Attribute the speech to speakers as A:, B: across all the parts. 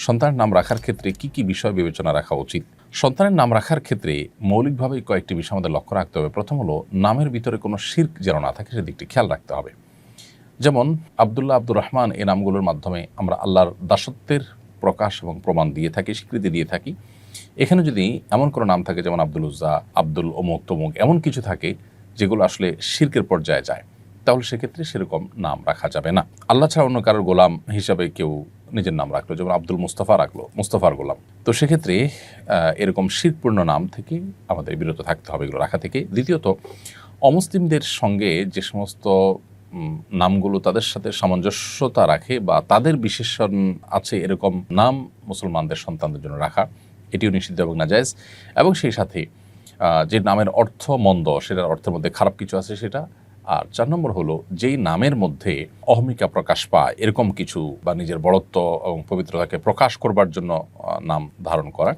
A: সন্তানের নাম রাখার ক্ষেত্রে কি কি বিষয় বিবেচনা রাখা উচিত? সন্তানের নাম রাখার ক্ষেত্রে মৌলিকভাবে কয়েকটি বিষয় আমাদের লক্ষ্য রাখতে হবে। প্রথম হলো, নামের ভিতরে কোনো শিরক যেন না থাকে সেদিকটি খেয়াল রাখতে হবে। যেমন আবদুল্লাহ, আব্দুর রহমান এই নামগুলোর মাধ্যমে আমরা আল্লাহর দাসত্বের প্রকাশ এবং প্রমাণ দিয়ে থাকি, স্বীকৃতি দিয়ে থাকি। এখানে যদি এমন কোনো নাম থাকে যেমন আব্দুল উজ্জা, আব্দুল অমুক তমুক, এমন কিছু থাকে যেগুলো আসলে শিরকের পর্যায়ে যায়, তাহলে সেক্ষেত্রে সেরকম নাম রাখা যাবে না। আল্লাহ ছাড়া অন্য কারোর গোলাম হিসাবে কেউ নিজের নাম রাখলো, যেমন আব্দুল মুস্তাফা রাখলো, মুস্তাফার গোলাম, তো সেক্ষেত্রে এরকম শিরকপূর্ণ নাম থেকে আমাদের বিরত থাকতে হবে এগুলো রাখা থেকে। দ্বিতীয়ত, অমুসলিমদের সঙ্গে যে সমস্ত নামগুলো তাদের সাথে সামঞ্জস্যতা রাখে বা তাদের বিশেষণ আছে এরকম নাম মুসলমানদের সন্তানদের জন্য রাখা, এটিও নিষিদ্ধ এবং নাজায়েজ। এবং সেই সাথে যে নামের অর্থ মন্দ, সেটার অর্থের মধ্যে খারাপ কিছু আছে সেটা। আর 4 নম্বর হলো, যেই নামের মধ্যে অহমিকা প্রকাশ পায় এরকম কিছু বা নিজের বড়ত্ব এবং পবিত্রতাকে প্রকাশ করবার জন্য নাম ধারণ করা,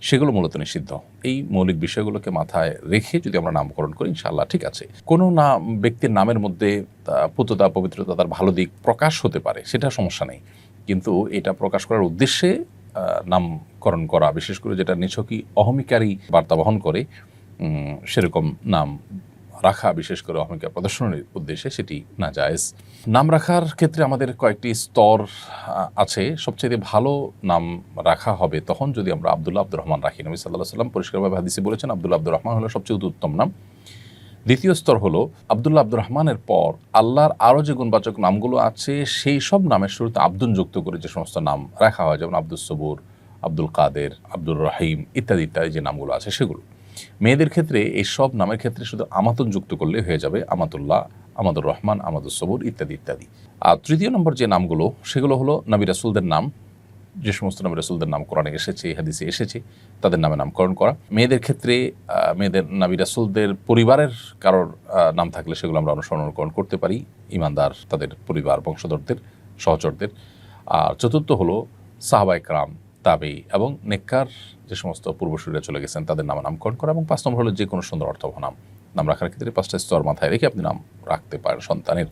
A: সেগুলো মূলত নিষিদ্ধ। এই মৌলিক বিষয়গুলোকে মাথায় রেখে যদি আমরা নামকরণ করি ইনশাআল্লাহ ঠিক আছে। কোনো নাম ব্যক্তির নামের মধ্যে পুততা, পবিত্রতা, তার ভালো দিক প্রকাশ হতে পারে, সেটা সমস্যা নেই, কিন্তু এটা প্রকাশ করার উদ্দেশ্যে নামকরণ করা, বিশেষ করে যেটা নিছকই অহমিকারী বার্তা বহন করে, সেরকম নাম রাখা, বিশেষ করে অহমিকা প্রদর্শনের উদ্দেশ্যে, সেটি নাজায়েজ। নাম রাখার ক্ষেত্রে আমাদের কয়েকটি স্তর আছে। সবচেয়ে ভালো নাম রাখা হবে তখন যদি আমরা আবদুল্লাহ, আব্দুর রহমান রাখি। নবী সাল্লাল্লাহু আলাইহি ওয়াসাল্লাম পরিষ্কারভাবে হাদিসে বলেছেন আবদুল্লাহ, আব্দুর রহমান হলো সবচেয়ে উত্তম নাম। দ্বিতীয় স্তর হলো, আবদুল্লাহ, আব্দুর রহমানের পর আল্লাহর আরও যে গুণবাচক নামগুলো আছে সেই সব নামের শুরুতে আব্দুন যুক্ত করে যে সমস্ত নাম রাখা হয়, যেমন আব্দুস সবুর, আব্দুল কাদের, আব্দুর রহিম ইত্যাদি ইত্যাদি যে নামগুলো আছে সেগুলো। মেয়েদের ক্ষেত্রে এই সব নামের ক্ষেত্রে শুধু আমাতুন যুক্ত করলে হয়ে যাবে, আমাতুল্লাহ, আমাদুর রহমান, আমাদুস সবুর ইত্যাদি ইত্যাদি। আর তৃতীয় নম্বর যে নামগুলো সেগুলো হলো নবী রাসূলদের নাম। যে সমস্ত নবী রাসূলদের নাম কোরআনে এসেছে, হাদিসে এসেছে, তাদের নামে নামকরণ করা। মেয়েদের ক্ষেত্রে মেয়েদের নবী রাসূলদের পরিবারের কারোর নাম থাকলে সেগুলো আমরা অনুসরণ করতে পারি, ঈমানদার তাদের পরিবার, বংশধরদের, সহচরদের। আর চতুর্থ হলো সাহাবায়ে কেরাম, তাবেঈ এবং নেককার যে সমস্ত পূর্বসূরীরা চলে গেছেন তাদের নামে নামকরণ করা। এবং 5 নম্বর হলো যে কোনো সুন্দর অর্থবহ নাম রাখার ক্ষেত্রে 5টা স্তর মাথায় রেখে আপনি নাম রাখতে পারেন সন্তানের।